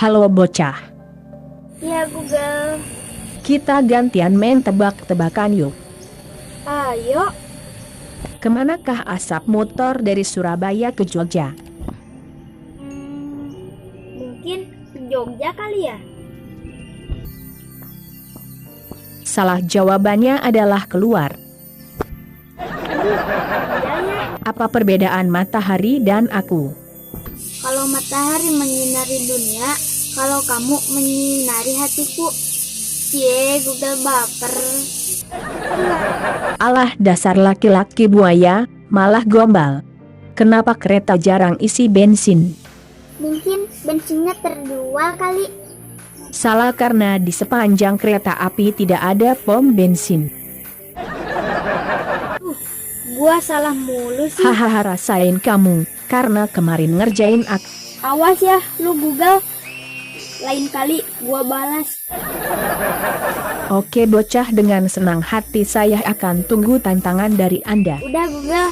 Halo bocah, Ya Google, kita gantian main tebak-tebakan yuk. ayo. Kemanakah asap motor dari Surabaya ke Jogja? Mungkin ke Jogja kali ya? Salah, jawabannya adalah keluar. Bedanya, Apa perbedaan matahari dan aku? kalau matahari menyinari dunia, kalau kamu menyinari hatiku. Google baper. Alah, dasar laki-laki buaya, malah gombal. Kenapa kereta jarang isi bensin? Mungkin bensinnya terjual kali. Salah, karena di sepanjang kereta api tidak ada pom bensin. Gua salah mulu sih. Hahaha, rasain kamu, karena kemarin ngerjain aku. Awas ya, lu Google. Lain kali gua balas. Oke bocah, dengan senang hati saya akan tunggu tantangan dari Anda. Udah Google,